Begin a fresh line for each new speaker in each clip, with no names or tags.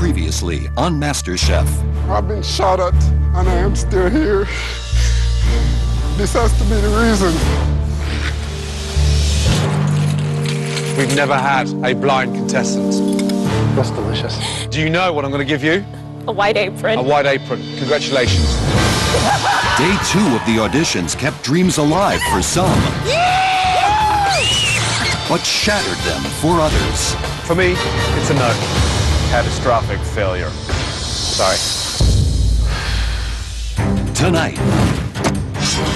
Previously on MasterChef.
I've been shot at and I am still here. This has to be the reason.
We've never had a blind contestant.
That's delicious.
Do you know what I'm going to give you?
A white apron.
A white apron. Congratulations.
Day 2 of the auditions kept dreams alive for some, but shattered them for others.
For me, it's a no.
Catastrophic failure. Sorry.
Tonight,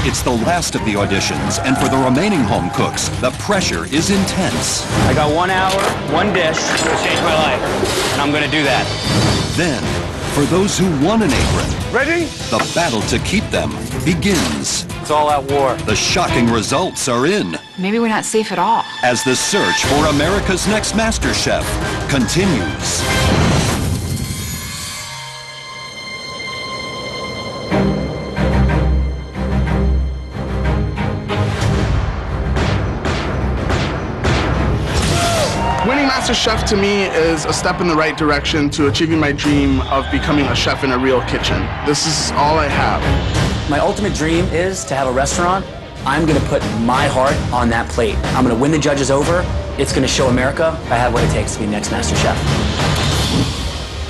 it's the last of the auditions, and for the remaining home cooks, the pressure is intense.
I got 1 hour, one dish to change my life, and I'm gonna do that.
Then, for those who won an apron,
Ready?
the battle to keep them begins.
It's all out war.
The shocking results are in,
Maybe we're not safe at all.
as the search for America's next MasterChef continues.
Winning MasterChef to me is a step in the right direction to achieving my dream of becoming a chef in a real kitchen. This is all I have.
My ultimate dream is to have a restaurant. I'm gonna put my heart on that plate. I'm gonna win the judges over. It's gonna show America I have what it takes to be next MasterChef.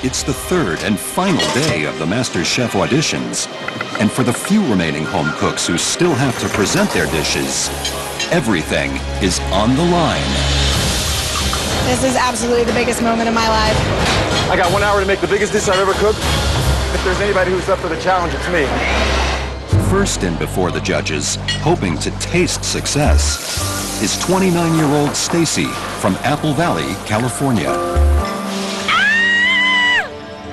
It's the third and final day of the MasterChef auditions. And for the few remaining home cooks who still have to present their dishes, everything is on the line.
This is absolutely the biggest moment of my life.
I got 1 hour to make the biggest dish I've ever cooked. If there's anybody who's up for the challenge, it's me.
First in before the judges, hoping to taste success, is 29-year-old Stacy from Apple Valley, California.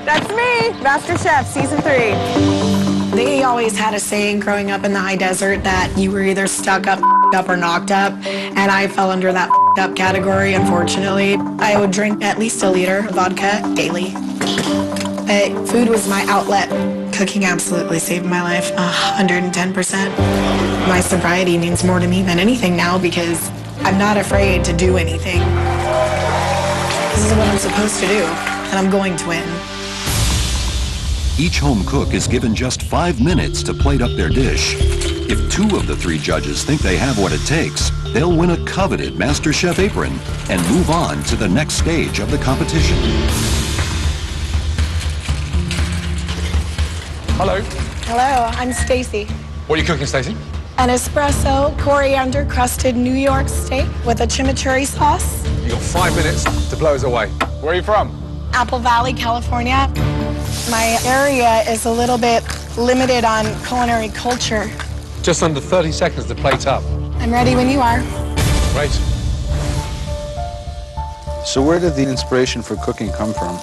That's me, MasterChef Season 3. They always had a saying growing up in the high desert that you were either stuck up, or knocked up, and I fell under that up category, unfortunately. I would drink at least a liter of vodka daily. But food was my outlet. Cooking absolutely saved my life, 110%. My sobriety means more to me than anything now because I'm not afraid to do anything. This is what I'm supposed to do, and I'm going to win.
Each home cook is given just 5 minutes to plate up their dish. If 2 of the 3 judges think they have what it takes, they'll win a coveted MasterChef apron and move on to the next stage of the competition.
Hello.
Hello, I'm Stacy.
What are you cooking, Stacey?
An espresso coriander crusted New York steak with a chimichurri sauce.
You got 5 minutes to blow us away. Where are you from?
Apple Valley, California. My area is a little bit limited on culinary culture.
Just under 30 seconds to plate up.
I'm ready when you are.
Great.
So where did the inspiration for cooking come from?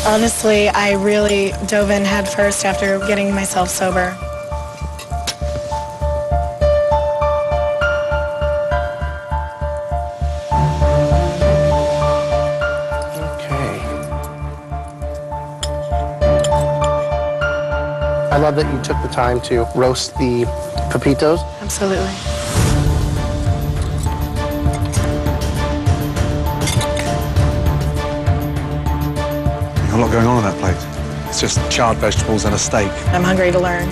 Honestly, I really dove in head first after getting myself sober.
Okay. I love that you took the time to roast the pepitos.
Absolutely.
A lot going on that plate. It's just charred vegetables and a steak.
I'm hungry to learn.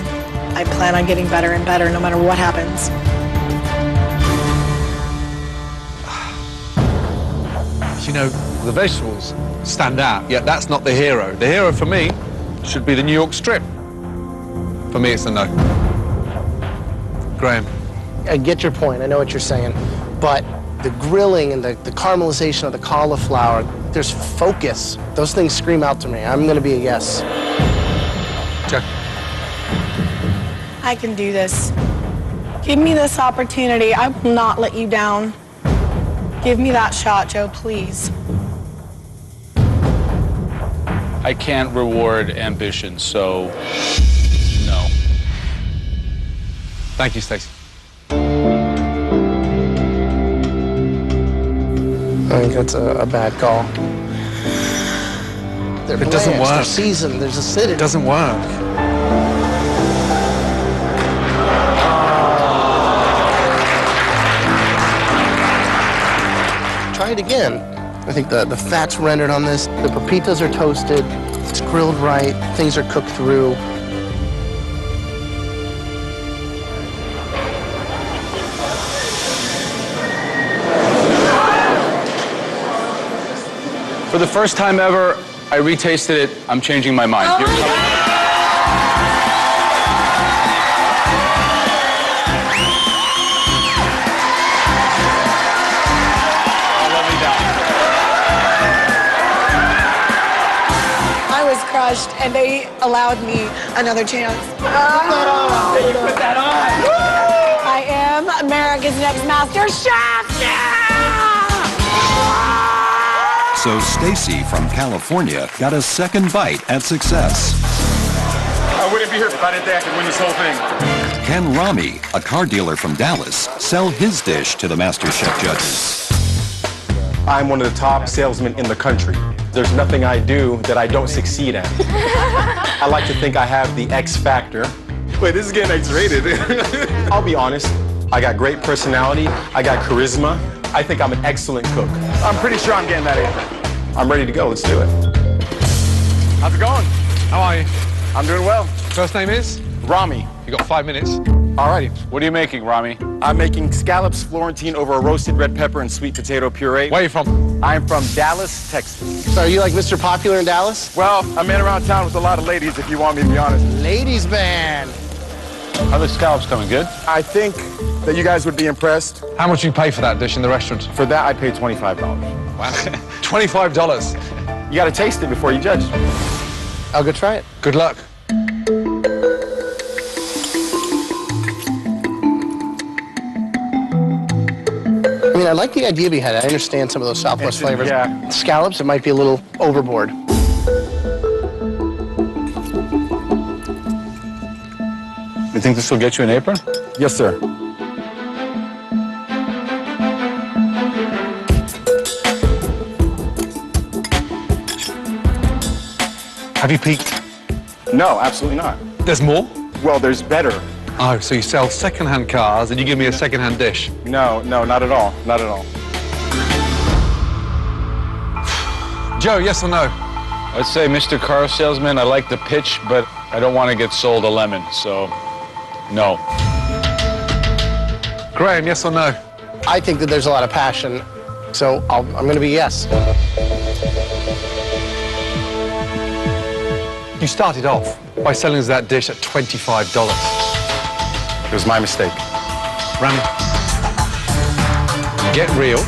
I plan on getting better and better no matter what happens.
You know, the vegetables stand out, yet that's not the hero. The hero for me should be the New York strip. For me, it's a no. Graham.
I get your point. I know what you're saying. But the grilling and the caramelization of the cauliflower, there's focus. Those things scream out to me. I'm going to be a yes.
Jack.
I can do this. Give me this opportunity. I will not let you down. Give me that shot, Joe, please.
I can't reward ambition, so no.
Thank you, Stacey.
I think that's a bad call. They're
It doesn't
blanched,
work.
They're seasoned. There's acidity.
It doesn't work.
Try it again. I think the fat's rendered on this. The pepitas are toasted. It's grilled right. Things are cooked through.
For the first time ever, I retasted it. I'm changing my mind.
Oh my God. I was crushed, and they allowed me another chance.
Yeah, you put that on.
I am America's Next Master Chef.
So Stacy from California got a second bite at success.
I wouldn't be here if I didn't think I could win this whole thing.
Can Rami, a car dealer from Dallas, sell his dish to the MasterChef judges?
I'm one of the top salesmen in the country. There's nothing I do that I don't succeed at. I like to think I have the X factor. Wait, this is getting X-rated. I'll be honest, I got great personality, I got charisma. I think I'm an excellent cook. I'm pretty sure I'm getting that apron. I'm ready to go, let's do it. How's it going?
How are you?
I'm doing well.
First name is?
Rami.
You got 5 minutes.
Alrighty.
What are you making, Rami?
I'm making scallops Florentine over a roasted red pepper and sweet potato puree.
Where are you from?
I'm from Dallas, Texas.
So are you like Mr. Popular in Dallas?
Well, I'm in around town with a lot of ladies, if you want me to be honest.
Ladies band.
How are the scallops coming? Good?
I think that you guys would be impressed.
How much do you pay for that dish in the restaurant?
For that, I paid $25.
Wow. $25.
You gotta taste it before you judge.
I'll go try it.
Good luck.
I mean, I like the idea behind it. I understand some of those Southwest flavors.
Yeah.
Scallops, it might be a little overboard.
You think this will get you an apron?
Yes, sir.
Have you peaked?
No, absolutely not.
There's more?
Well, there's better.
Oh, so you sell second-hand cars and you give me a second-hand dish?
No, not at all. Not at all.
Joe, yes or no?
I'd say, Mr. Car Salesman, I like the pitch, but I don't want to get sold a lemon, so no.
Graham, yes or no?
I think that there's a lot of passion, so I'm going to be yes.
You started off by selling us that dish at $25.
It was my mistake.
Rami, get real.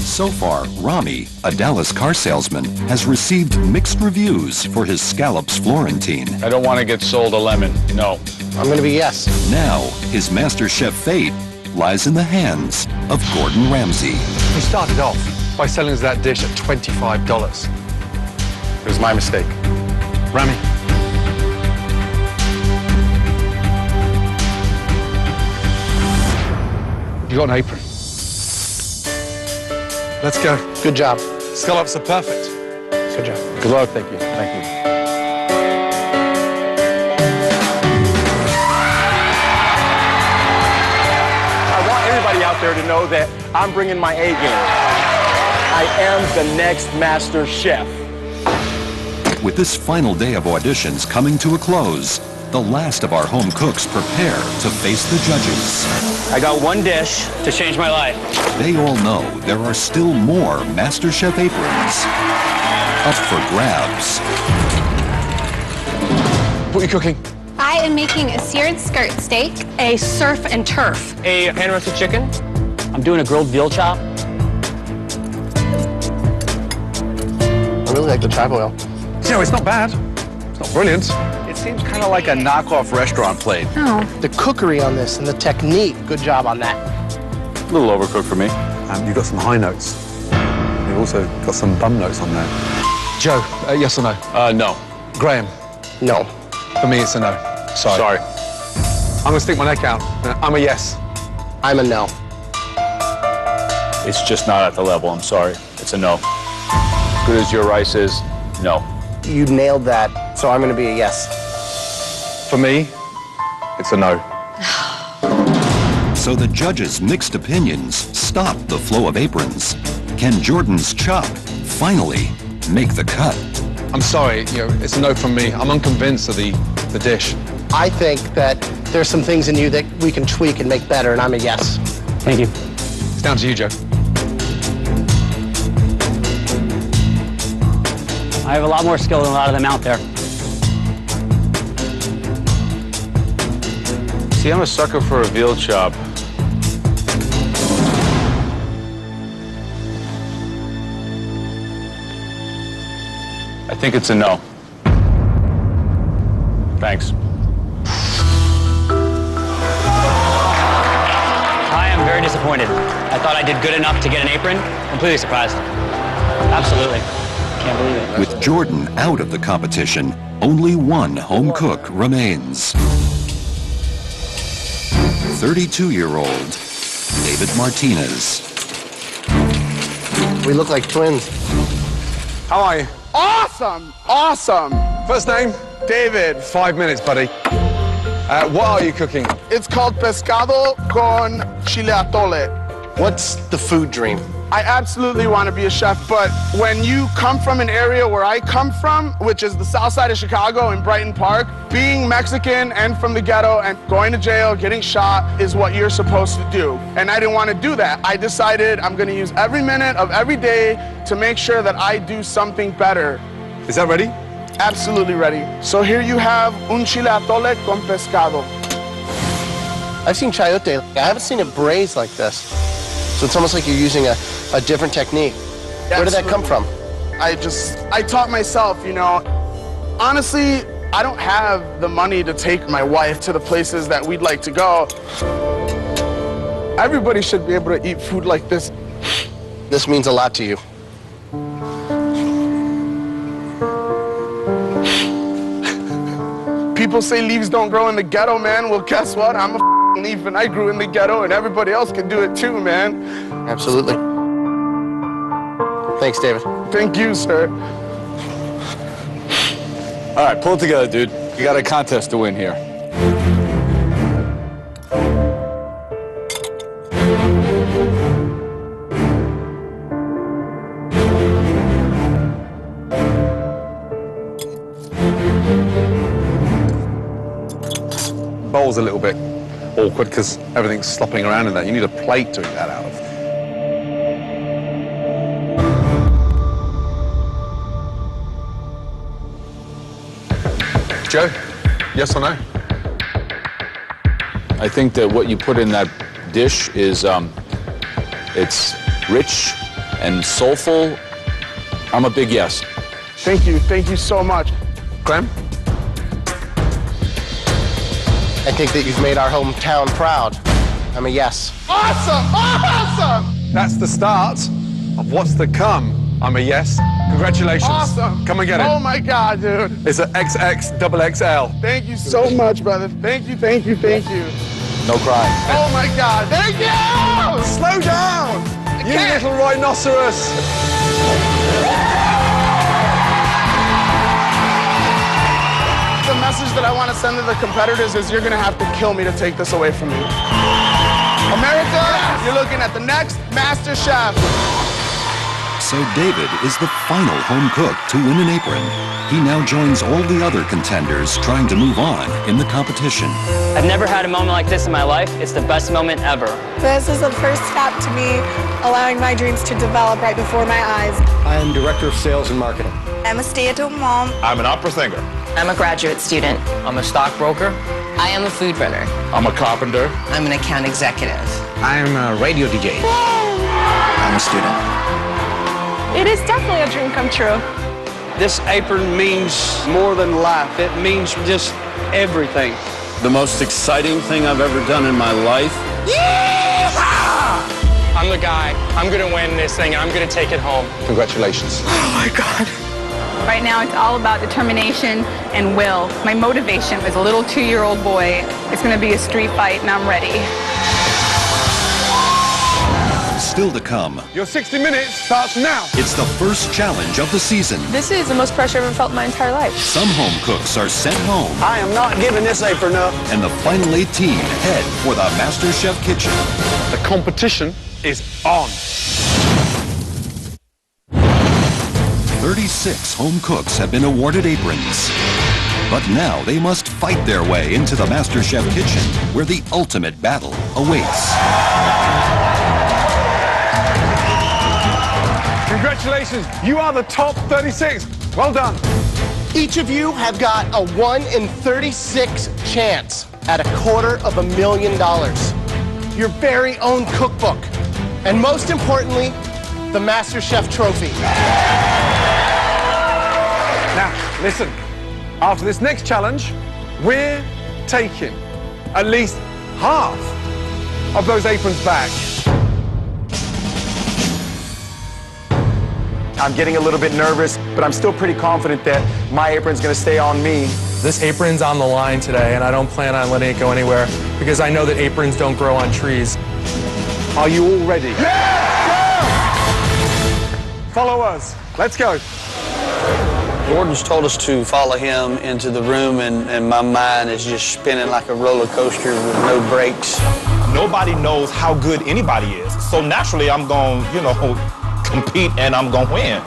So far, Rami, a Dallas car salesman, has received mixed reviews for his scallops Florentine.
I don't want to get sold a lemon, no.
I'm going to be yes.
Now, his MasterChef fate lies in the hands of Gordon Ramsay.
You started off by selling us that dish at $25.
It was my mistake.
Rami. You got an apron. Let's go.
Good job.
Scallops are perfect.
Good job.
Good luck, thank you. Thank you. I want everybody out there to know that I'm bringing my A game. I am the next Master Chef.
With this final day of auditions coming to a close, the last of our home cooks prepare to face the judges.
I got one dish to change my life.
They all know there are still more MasterChef aprons up for grabs.
What are you cooking?
I am making a seared skirt steak, a surf and turf.
A pan-roasted chicken. I'm doing a grilled veal chop.
I really like the tribe oil.
You know, it's not bad. It's not brilliant.
It seems kind of like a knockoff restaurant plate.
Oh.
The cookery on this and the technique, good job on that.
A little overcooked for me.
You've got some high notes. You've also got some bum notes on there. Joe, yes or no?
No.
Graham,
No.
for me it's a no. Sorry. I'm going to stick my neck out. I'm a yes.
I'm a no.
It's just not at the level, I'm sorry. It's a no. As good as your rice is, no.
You nailed that, so I'm going to be a yes.
For me, it's a no.
So the judges' mixed opinions stop the flow of aprons. Can Jordan's chop finally make the cut?
I'm sorry, it's a no from me. I'm unconvinced of the dish.
I think that there's some things in you that we can tweak and make better, and I'm a yes.
Thank you.
It's down to you, Joe.
I have a lot more skill than a lot of them out there.
See, I'm a sucker for a veal chop. I think it's a no. Thanks.
I am very disappointed. I thought I did good enough to get an apron. Completely surprised. Absolutely. Can't believe it.
With Jordan out of the competition, only one home cook remains. 32-year-old David Martinez.
We look like twins.
How are you?
Awesome! Awesome!
First name?
David.
5 minutes, buddy. What are you cooking?
It's called pescado con chile atole.
What's the food dream?
I absolutely want to be a chef, but when you come from an area where I come from, which is the south side of Chicago in Brighton Park, being Mexican and from the ghetto and going to jail, getting shot is what you're supposed to do. And I didn't want to do that. I decided I'm going to use every minute of every day to make sure that I do something better.
Is that ready?
Absolutely ready. So here you have un chile atole con pescado.
I've seen chayote. I haven't seen it braised like this. So it's almost like you're using a different technique. Where did that come from?
I taught myself, Honestly, I don't have the money to take my wife to the places that we'd like to go. Everybody should be able to eat food like this.
This means a lot to you.
People say leaves don't grow in the ghetto, man. Well, guess what? I'm a leaf and I grew in the ghetto and everybody else can do it too, man.
Absolutely. Thanks, David.
Thank you, sir.
All right, pull it together, dude. You got a contest to win here.
Bowl's a little bit awkward because everything's slopping around in that. You need a plate to eat that out of. Joe, yes or no?
I think that what you put in that dish is, it's rich and soulful. I'm a big yes.
Thank you so much.
Clem?
I think that you've made our hometown proud. I'm a yes.
Awesome! Awesome!
That's the start of what's to come. I'm a yes. Congratulations.
Awesome.
Come and get it.
Oh my God, dude.
It's an XXXL.
Thank you so much, brother. Thank you.
No crying.
Oh my God, thank you!
Slow down! You little rhinoceros!
The message that I want to send to the competitors is you're going to have to kill me to take this away from me. America, you're looking at the next MasterChef.
So David is the final home cook to win an apron. He now joins all the other contenders trying to move on in the competition.
I've never had a moment like this in my life. It's the best moment ever.
This is the first step to me allowing my dreams to develop right before my eyes.
I am Director of Sales and Marketing.
I'm a stay-at-home mom.
I'm an opera singer.
I'm a graduate student.
I'm a stockbroker.
I am a food runner.
I'm a carpenter.
I'm an account executive.
I'm a radio DJ.
I'm a student.
It is definitely a dream come true.
This apron means more than life. It means just everything.
The most exciting thing I've ever done in my life.
I'm the guy. I'm going to win this thing, and I'm going to take it home.
Congratulations.
Oh my God.
Right now, it's all about determination and will. My motivation as a little 2-year-old boy, it's going to be a street fight, and I'm ready.
still to come.
Your 60 minutes starts now.
It's the first challenge of the season.
This is the most pressure I've ever felt in my entire life.
Some home cooks are sent home,
I am not giving this apron up.
and the final 18 head for the MasterChef kitchen.
The competition is on.
36 home cooks have been awarded aprons. But now they must fight their way into the MasterChef kitchen, where the ultimate battle awaits.
Congratulations, you are the top 36. Well done.
Each of you have got a 1 in 36 chance at $250,000. Your very own cookbook. And most importantly, the MasterChef trophy.
Now, listen. After this next challenge, we're taking at least half of those aprons back.
I'm getting a little bit nervous, but I'm still pretty confident that my apron's gonna stay on me.
This apron's on the line today, and I don't plan on letting it go anywhere because I know that aprons don't grow on trees.
Are you all ready? Let's go! Follow us. Let's go.
Gordon's told us to follow him into the room, and my mind is just spinning like a roller coaster with no brakes.
Nobody knows how good anybody is. So naturally, I'm going to, compete and I'm going to win.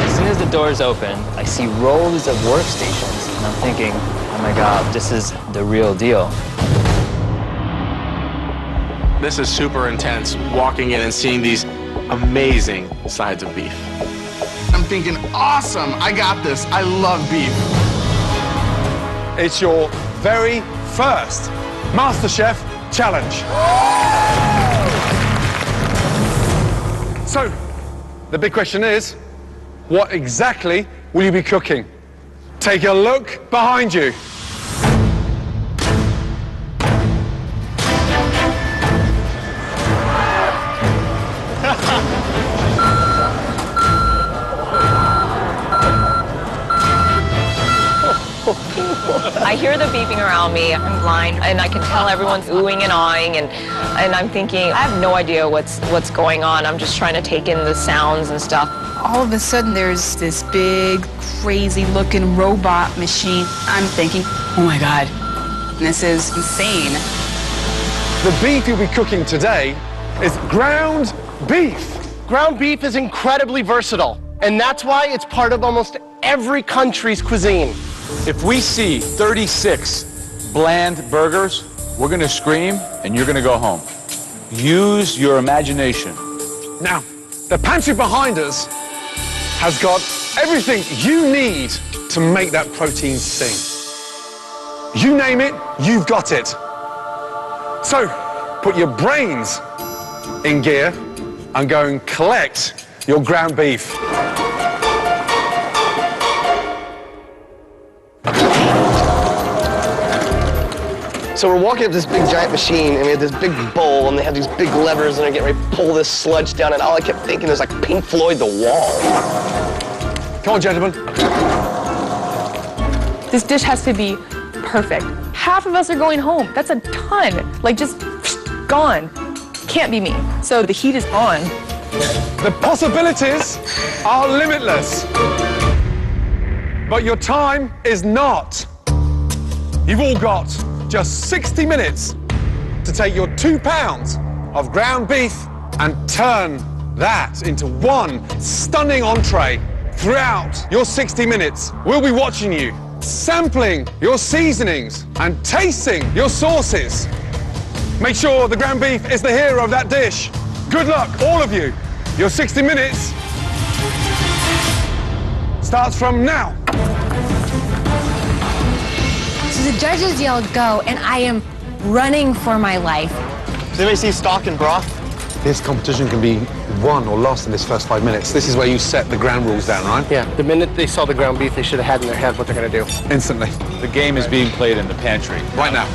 As soon as the doors open, I see rows of workstations, and I'm thinking, oh my God, this is the real deal.
This is super intense, walking in and seeing these amazing sides of beef.
I'm thinking, awesome, I got this. I love beef.
It's your very first MasterChef challenge. So, the big question is, what exactly will you be cooking? Take a look behind you.
I hear the beeping around me. I'm blind, and I can tell everyone's oohing and awing, and I'm thinking, I have no idea what's going on. I'm just trying to take in the sounds and stuff.
All of a sudden, there's this big, crazy-looking robot machine. I'm thinking, oh my God, this is insane.
The beef you'll be cooking today is ground beef.
Ground beef is incredibly versatile, and that's why it's part of almost every country's cuisine.
If we see 36 bland burgers, we're gonna scream and you're gonna go home. Use your imagination.
Now, the pantry behind us has got everything you need to make that protein sing. You name it, you've got it. So, put your brains in gear and go and collect your ground beef.
So we're walking up this big giant machine, and we have this big bowl, and they have these big levers, and they're getting ready to pull this sludge down, and all I kept thinking is like Pink Floyd, The Wall.
Come on, gentlemen.
This dish has to be perfect. Half of us are going home. That's a ton. Like, just gone. Can't be me. So the heat is on.
The possibilities are limitless. But your time is not. You've all got just 60 minutes to take your 2 pounds of ground beef and turn that into one stunning entree. Throughout your 60 minutes, we'll be watching you, sampling your seasonings and tasting your sauces. Make sure the ground beef is the hero of that dish. Good luck, all of you. Your 60 minutes starts from now.
So the judges yelled go, and I am running for my life.
Does anybody see stock and broth?
This competition can be won or lost in this first 5 minutes. This is where you set the ground rules down, right?
Yeah, the minute they saw the ground beef, they should have had in their head what they're gonna do.
Instantly.
The game is being played in the pantry.
Right now.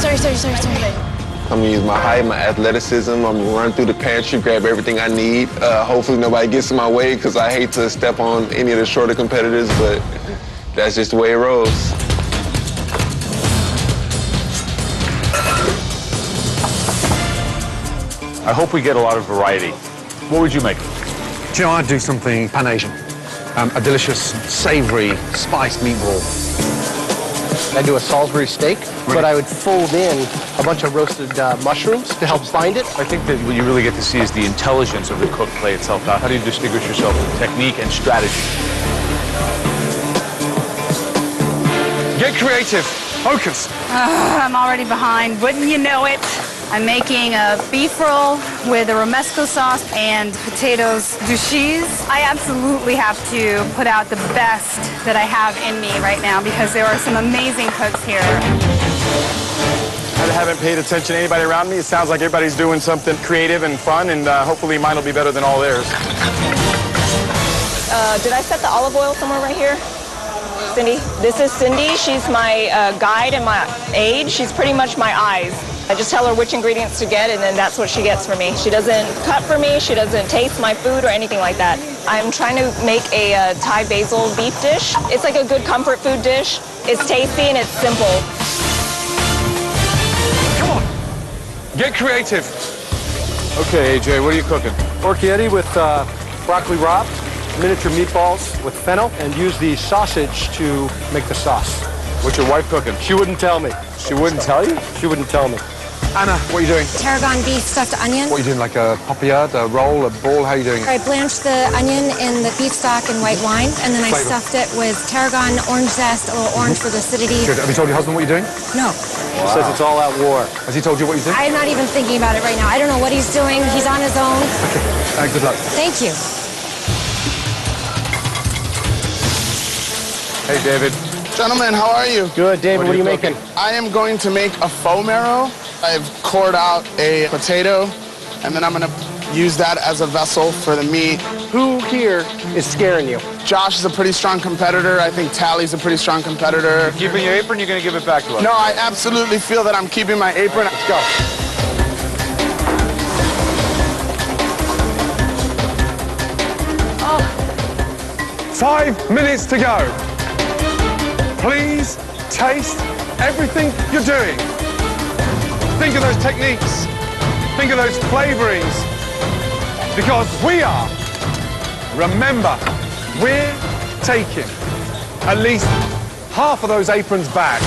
Sorry.
I'm gonna use my height, my athleticism. I'm gonna run through the pantry, grab everything I need. Hopefully nobody gets in my way, because I hate to step on any of the shorter competitors, but that's just the way it rolls.
I hope we get a lot of variety. What would you make?
Do you know, I'd do something Pan-Asian. A delicious, savory, spiced meatball.
I'd do a Salisbury steak, but I would fold in a bunch of roasted mushrooms to help bind it.
I think that what you really get to see is the intelligence of the cook play itself. How do you distinguish yourself with technique and strategy?
Get creative. Focus.
I'm already behind. Wouldn't you know it? I'm making a beef roll with a romesco sauce and potatoes douches. I absolutely have to put out the best that I have in me right now because there are some amazing cooks here.
I haven't paid attention to anybody around me. It sounds like everybody's doing something creative and fun, and hopefully mine will be better than all theirs.
Did I set the olive oil somewhere right here? Cindy? This is Cindy. She's my guide and my aide. She's pretty much my eyes. I just tell her which ingredients to get, and then that's what she gets for me. She doesn't cut for me. She doesn't taste my food or anything like that. I'm trying to make a Thai basil beef dish. It's like a good comfort food dish. It's tasty and it's simple.
Come on. Get creative.
Okay, AJ, what are you cooking?
Porchietti with broccoli rabe, miniature meatballs with fennel, and use the sausage to make the sauce.
What's your wife cooking?
She wouldn't tell me.
She wouldn't tell you?
She wouldn't tell me.
Anna, what are you doing?
Tarragon beef stuffed onion.
What are you doing, like a papillard, a roll, a ball? How are you doing?
I blanched the onion in the beef stock and white wine, and then I
Flavor.
stuffed it with tarragon, orange zest, a little orange for the acidity.
Good. Have you told your husband what you're doing?
No.
He says it's all out war.
Has he told you what you're doing?
I'm not even thinking about it right now. I don't know what he's doing. He's on his own.
Okay. Good luck.
Thank you.
Hey, David.
Gentlemen, how are you?
Good, David. What are you making?
I am going to make a faux marrow. I've cored out a potato, and then I'm going to use that as a vessel for the meat.
Who here is scaring you?
Josh is a pretty strong competitor. I think Tally's a pretty strong competitor.
Keeping your apron, you're going to give it back to us?
No, I absolutely feel that I'm keeping my apron. Let's go.
Oh. 5 minutes to go. Please taste everything you're doing. Think of those techniques. Think of those flavorings. Because we are, remember, we're taking at least half of those aprons back.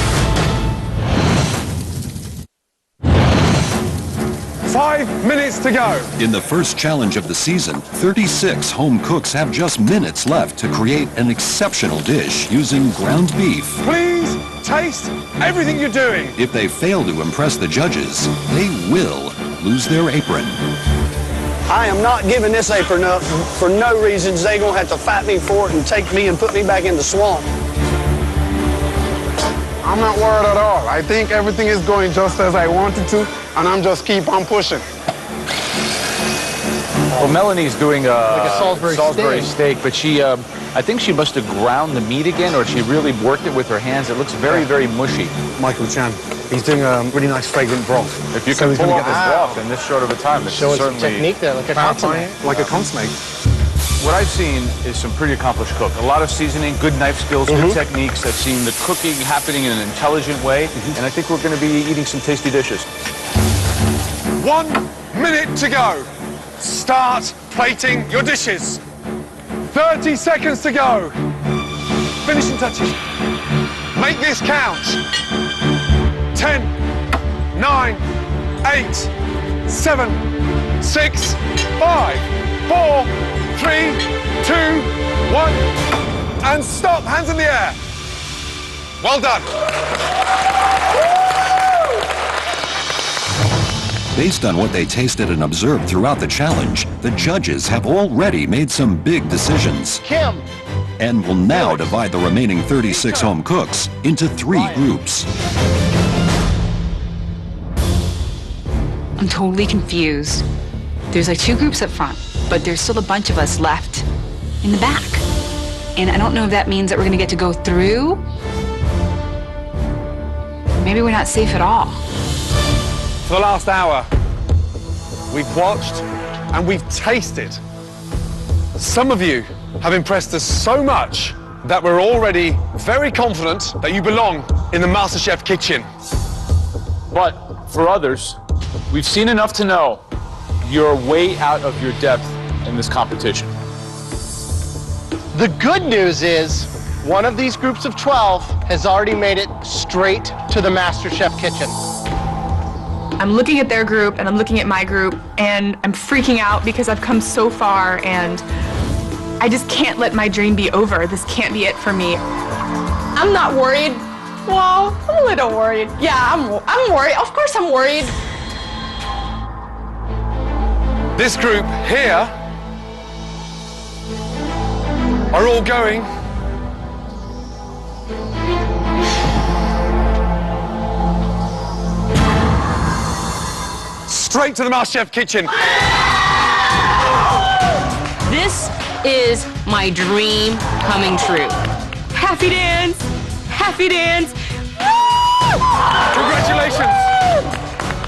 5 minutes to go.
In the first challenge of the season, 36 home cooks have just minutes left to create an exceptional dish using ground beef.
Please taste everything you're doing.
If they fail to impress the judges, they will lose their apron.
I am not giving this apron up for no reasons. They're going to have to fight me for it and take me and put me back in the swamp.
I'm not worried at all. I think everything is going just as I wanted to, and I'm just keep on pushing.
Well, Melanie's doing
Like a Salisbury
steak, but she, I think she must have ground the meat again, or she really worked it with her hands. It looks very, very mushy.
Michael Chan, he's doing a really nice fragrant broth.
If you can pull off this broth in this short of a time, it's
Showing some
certainly
technique there, like a consomme.
Like a consomme.
What I've seen is some pretty accomplished cook. A lot of seasoning, good knife skills, good techniques. I've seen the cooking happening in an intelligent way, and I think we're going to be eating some tasty dishes.
1 minute to go. Start plating your dishes. 30 seconds to go. Finishing touches. Make this count. 10, 9, 8, 7, 6, 5, 4, 3, 2, 1, and stop. Hands in the air. Well done.
Based on what they tasted and observed throughout the challenge, the judges have already made some big decisions.
Kim.
And will now divide the remaining 36 home cooks into 3 groups.
I'm totally confused. There's like 2 groups up front, but there's still a bunch of us left in the back. And I don't know if that means that we're gonna get to go through. Maybe we're not safe at all.
For the last hour, we've watched and we've tasted. Some of you have impressed us so much that we're already very confident that you belong in the MasterChef kitchen.
But for others, we've seen enough to know you're way out of your depth in this competition.
The good news is one of these groups of 12 has already made it straight to the MasterChef kitchen.
I'm looking at their group and I'm looking at my group and I'm freaking out because I've come so far and I just can't let my dream be over. This can't be it for me.
I'm not worried. Well, I'm a little worried. Yeah, I'm worried. Of course I'm worried.
This group here are all going straight to the MasterChef kitchen.
This is my dream coming true.
Happy dance! Happy dance!
Congratulations!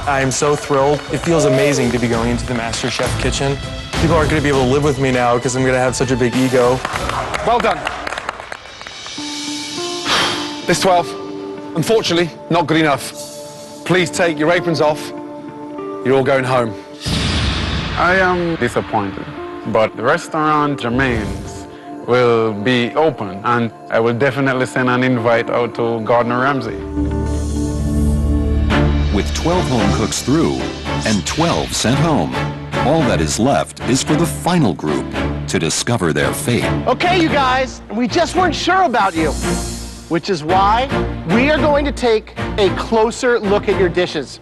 I am so thrilled. It feels amazing to be going into the MasterChef kitchen. People aren't going to be able to live with me now because I'm going to have such a big ego.
Well done. This 12, unfortunately, not good enough. Please take your aprons off. You're all going home.
I am disappointed, but the restaurant Jermaine's will be open, and I will definitely send an invite out to Gordon Ramsay.
With 12 home cooks through and 12 sent home, all that is left is for the final group to discover their fate.
Okay, you guys, we just weren't sure about you, which is why we are going to take a closer look at your dishes.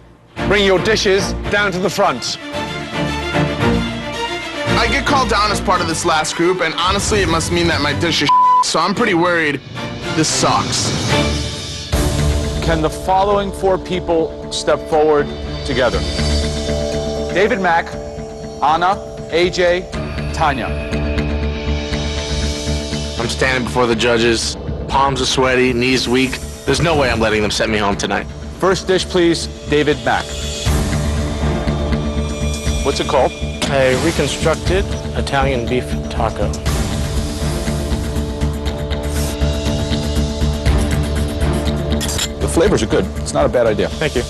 Bring your dishes down to the front.
I get called down as part of this last group, and honestly, it must mean that my dish is so I'm pretty worried this sucks.
Can the following 4 people step forward together? David Mack, Anna, AJ, Tanya.
I'm standing before the judges. Palms are sweaty, knees weak. There's no way I'm letting them send me home tonight.
First dish, please, David Mack. What's it called?
A reconstructed Italian beef taco.
The flavors are good. It's not a bad idea.
Thank you.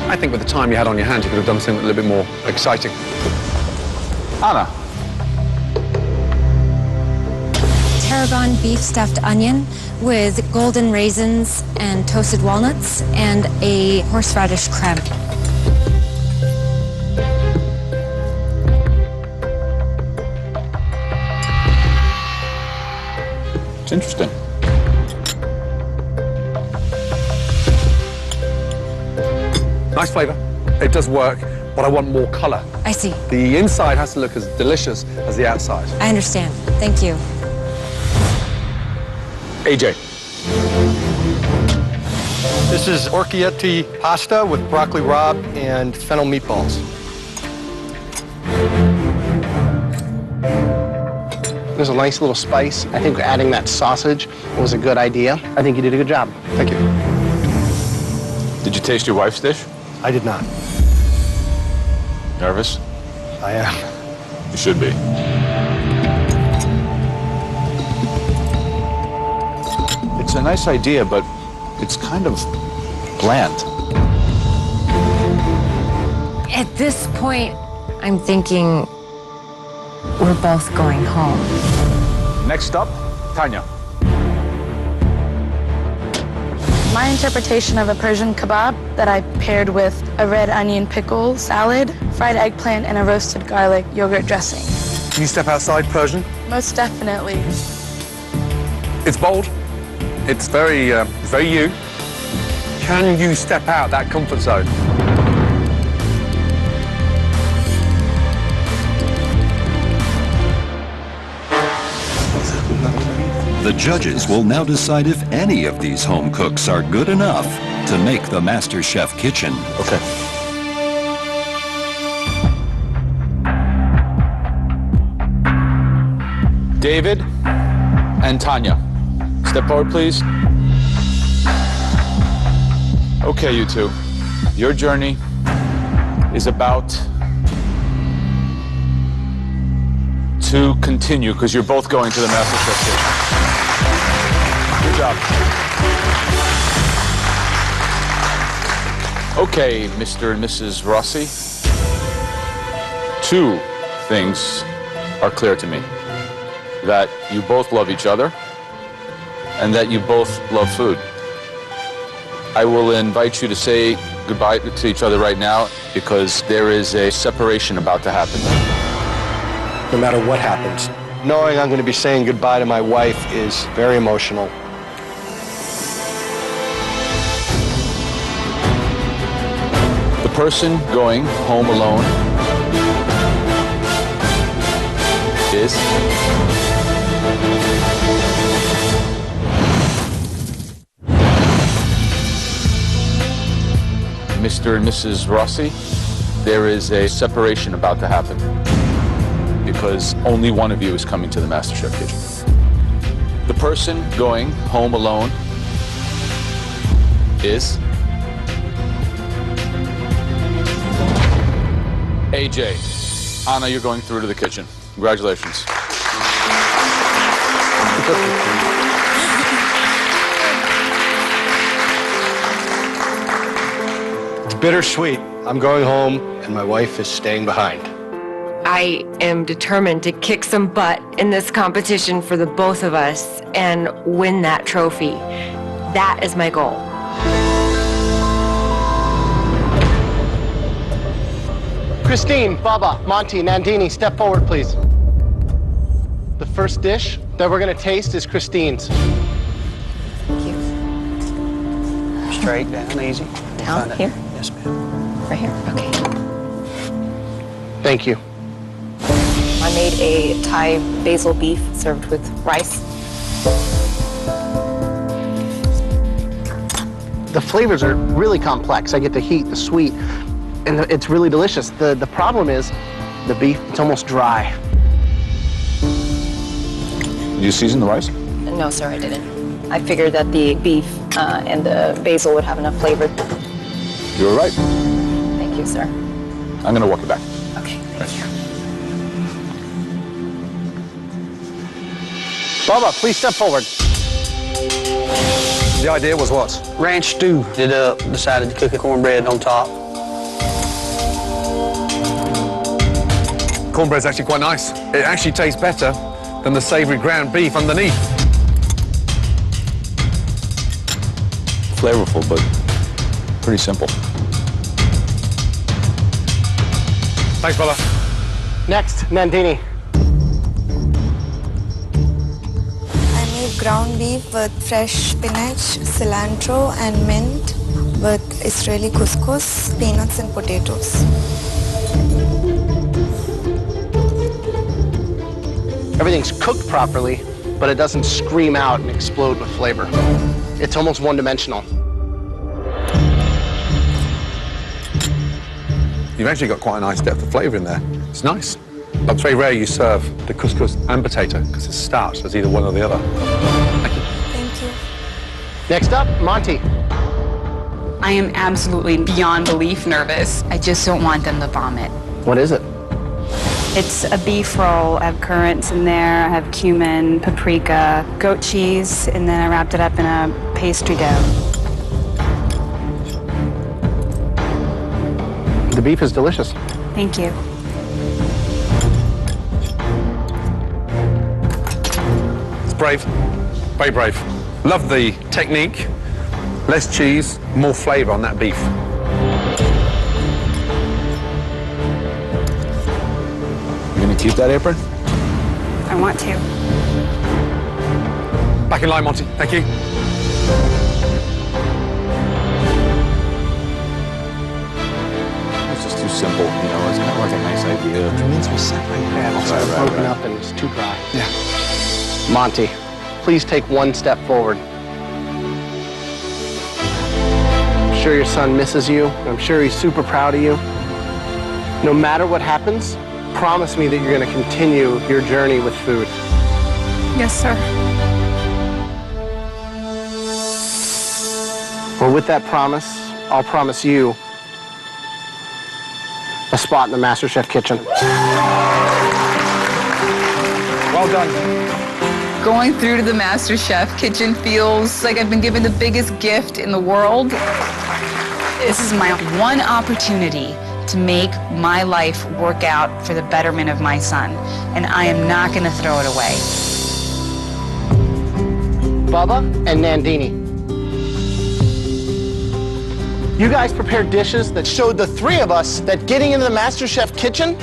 I think with the time you had on your hands, you could have done something a little bit more exciting.
Anna.
Tarragon beef stuffed onion with golden raisins and toasted walnuts and a horseradish creme.
It's interesting.
Nice flavour. It does work, but I want more colour.
I see.
The inside has to look as delicious as the outside.
I understand. Thank you.
AJ.
This is orchietti pasta with broccoli rabe and fennel meatballs.
There's a nice little spice. I think adding that sausage was a good idea. I think you did a good job.
Thank you.
Did you taste your wife's dish?
I did not.
Nervous?
I am.
You should be. It's a nice idea, but it's kind of bland.
At this point, I'm thinking we're both going home.
Next up, Tanya.
My interpretation of a Persian kebab that I paired with a red onion pickle salad, fried eggplant, and a roasted garlic yogurt dressing.
Can you step outside Persian?
Most definitely.
It's bold. It's very you. Can you step out that comfort zone?
The judges will now decide if any of these home cooks are good enough to make the MasterChef kitchen.
Okay. David and Tanya. Step forward, please. Okay, you two. Your journey is about to continue because you're both going to the MasterChef kitchen. Good job. Okay, Mr. and Mrs. Rossi. Two things are clear to me. That you both love each other and that you both love food. I will invite you to say goodbye to each other right now because there is a separation about to happen.
No matter what happens, knowing I'm going to be saying goodbye to my wife is very emotional.
The person going home alone is Mr. and Mrs. Rossi. There is a separation about to happen because only one of you is coming to the MasterChef kitchen. The person going home alone is AJ. Anna, you're going through to the kitchen. Congratulations.
It's bittersweet. I'm going home, and my wife is staying behind.
I am determined to kick some butt in this competition for the both of us and win that trophy. That is my goal.
Christine, Baba, Monty, Nandini, step forward, please. The first dish that we're going to taste is Christine's.
Thank you.
Straight down, easy.
Down here?
Yes, ma'am.
Right here? Okay.
Thank you.
I made a Thai basil beef served with rice.
The flavors are really complex. I get the heat, the sweet, and it's really delicious. The problem is the beef, it's almost dry.
Did you season the rice?
No, sir, I didn't. I figured that the beef and the basil would have enough flavor.
You were right.
Thank you, sir.
I'm going to walk you back.
Okay, thank you.
Baba, please step forward.
The idea was what?
Ranch stew. Decided to cook a cornbread on top.
Cornbread's actually quite nice. It actually tastes better than the savoury ground beef underneath.
Flavorful, but pretty simple.
Thanks, Baba.
Next, Nandini.
I made ground beef with fresh spinach, cilantro, and mint with Israeli couscous, peanuts, and potatoes.
Everything's cooked properly, but it doesn't scream out and explode with flavor. It's almost one-dimensional.
You've actually got quite a nice depth of flavour in there. It's nice. But it's very rare you serve the couscous and potato because it's starched as either one or the other. Thank you.
Thank you.
Next up, Monty.
I am absolutely beyond belief nervous. I just don't want them to vomit.
What is it?
It's a beef roll. I have currants in there. I have cumin, paprika, goat cheese, and then I wrapped it up in a pastry dough.
The beef is delicious.
Thank you.
It's brave. Very brave. Love the technique. Less cheese, more flavour on that beef.
You going to keep that apron?
I want to.
Back in line, Monty. Thank you.
It's just too simple, you know, it's kind of like a nice idea.
It means we separate that. It's broken up and it's too dry.
Yeah.
Monty, please take one step forward. I'm sure your son misses you. I'm sure he's super proud of you. No matter what happens, promise me that you're going to continue your journey with food.
Yes, sir.
Well, with that promise, I'll promise you a spot in the MasterChef kitchen.
Well done.
Going through to the MasterChef kitchen feels like I've been given the biggest gift in the world. This is my one opportunity to make my life work out for the betterment of my son, and I am not going to throw it away.
Bubba and Nandini. You guys prepared dishes that showed the three of us that getting into the MasterChef kitchen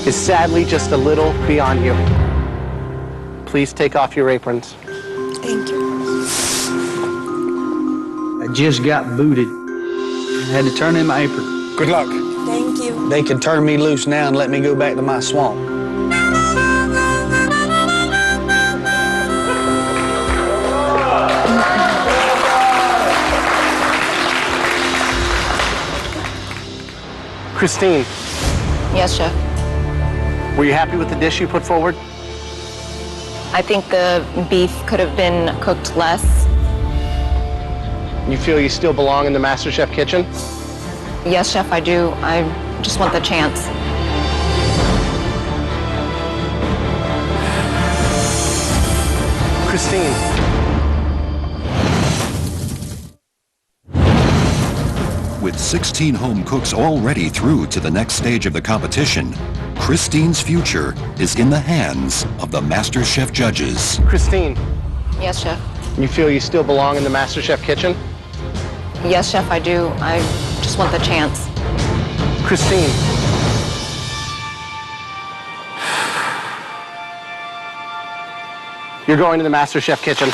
is sadly just a little beyond you. Please take off your aprons.
Thank you.
I just got booted. I had to turn in my apron.
Good luck.
Thank you.
They can turn me loose now and let me go back to my swamp.
Christine,
Yes, Chef.
were you happy with the dish you put forward?
I think the beef could have been cooked less.
You feel you still belong in the MasterChef kitchen?
Yes, Chef, I do. I just want the chance.
Christine.
With 16 home cooks already through to the next stage of the competition, Christine's future is in the hands of the MasterChef judges.
Christine,
Yes, Chef.
you feel you still belong in the MasterChef kitchen?
Yes, Chef, I do. I just want the chance.
Christine. You're going to the MasterChef kitchen.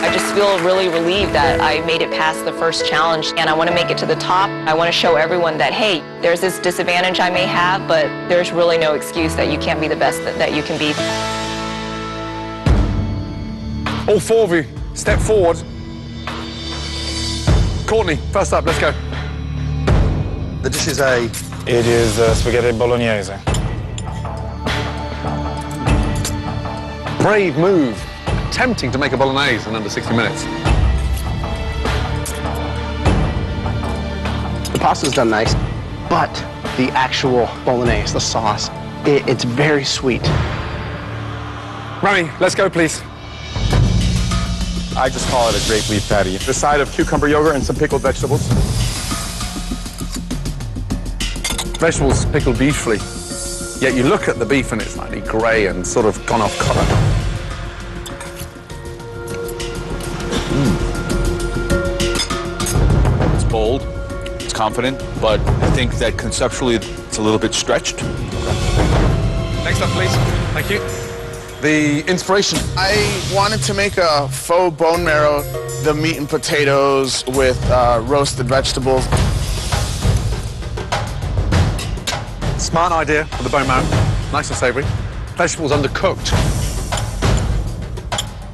I just feel really relieved that I made it past the first challenge, and I want to make it to the top. I want to show everyone that, hey, there's this disadvantage I may have, but there's really no excuse that you can't be the best that you can be.
All four of you, step forward. Courtney, first up, let's go.
The dish is a...
It is spaghetti bolognese.
Brave move. Attempting to make a bolognese in under 60 minutes.
The pasta's done nice, but the actual bolognese, the sauce, it's very sweet.
Rami, let's go, please.
I just call it a grape leaf patty. The side of cucumber yogurt and some pickled vegetables.
Vegetables pickled beautifully. Yet you look at the beef and it's slightly grey and sort of gone off colour.
It's bold, it's confident, but I think that conceptually it's a little bit stretched.
Next up, please. Thank you. The inspiration.
I wanted to make a faux bone marrow, the meat and potatoes with roasted vegetables.
Smart idea for the bone marrow. Nice and savoury. Vegetables undercooked.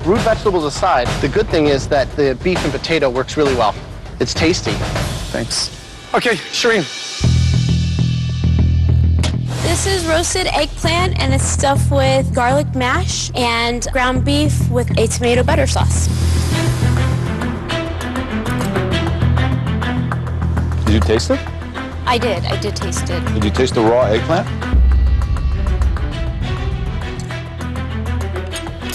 Root vegetables aside, the good thing is that the beef and potato works really well. It's tasty.
Thanks. Okay, Shireen.
This is roasted eggplant, and it's stuffed with garlic mash and ground beef with a tomato butter sauce.
Did you taste it?
I did taste it.
Did you taste the raw eggplant?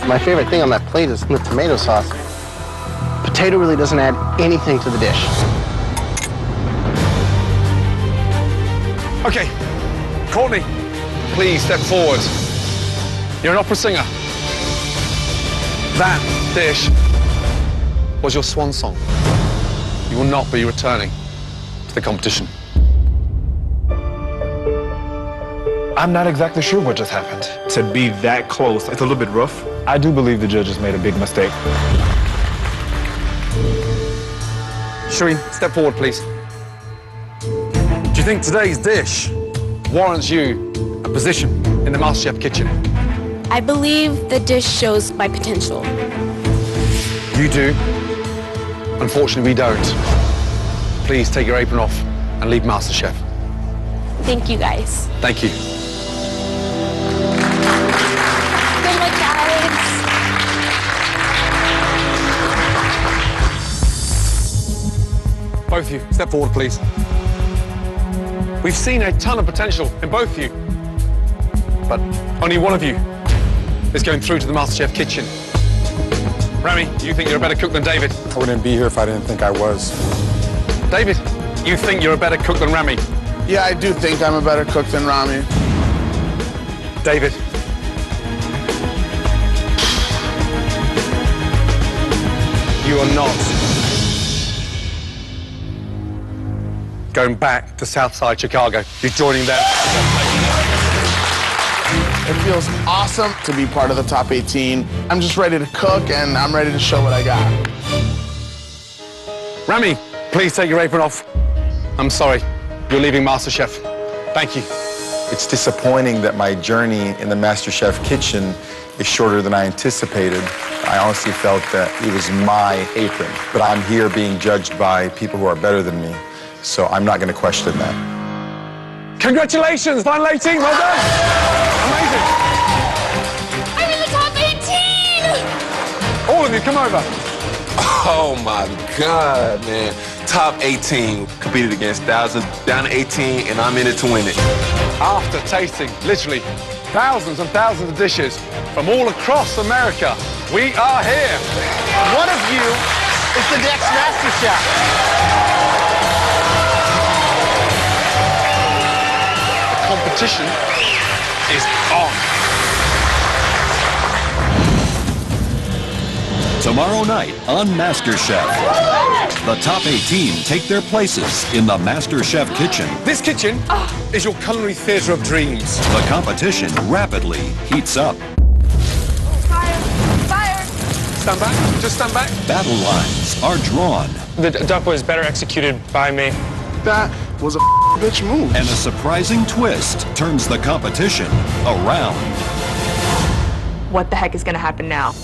My favorite thing on that plate is the tomato sauce. Potato really doesn't add anything to the dish.
Okay, Courtney, please step forward. You're an opera singer. That dish was your swan song. You will not be returning to the competition.
I'm not exactly sure what just happened. To be that close, it's a little bit rough. I do believe the judges made a big mistake.
Shireen, step forward, please. Do you think today's dish warrants you a position in the MasterChef kitchen?
I believe the dish shows my potential.
You do. Unfortunately, we don't. Please take your apron off and leave MasterChef.
Thank you, guys.
Thank you.
Good luck, guys.
Both of you, step forward, please. We've seen a ton of potential in both of you. but only one of you is going through to the MasterChef kitchen. Rami, you think you're a better cook than David?
I wouldn't be here if I didn't think I was.
David, you think you're a better cook than Rami?
Yeah, I do think I'm a better cook than Rami.
David. You are not going back to Southside Chicago. You're joining them.
It feels awesome to be part of the top 18. I'm just ready to cook, and I'm ready to show what I got.
Rami, please take your apron off. I'm sorry, you're leaving MasterChef. Thank you.
It's disappointing that my journey in the MasterChef kitchen is shorter than I anticipated. I honestly felt that it was my apron, but I'm here being judged by people who are better than me, so I'm not going to question that.
Congratulations, final 18, well done. Amazing.
I'm in the top 18!
All of you, come over.
Oh my God, man. Top 18, competed against thousands, down to 18, and I'm in it to win it.
After tasting literally thousands and thousands of dishes from all across America, we are here.
One of you is the next MasterChef.
The competition is on.
Tomorrow night on MasterChef, the top 18 take their places in the MasterChef kitchen.
This kitchen is your culinary theater of dreams.
The competition rapidly heats up.
Fire! Fire!
Stand back, just stand back.
Battle lines are drawn.
The duck was better executed by me.
That was a bitch move.
And a surprising twist turns the competition around.
What the heck is going to happen now?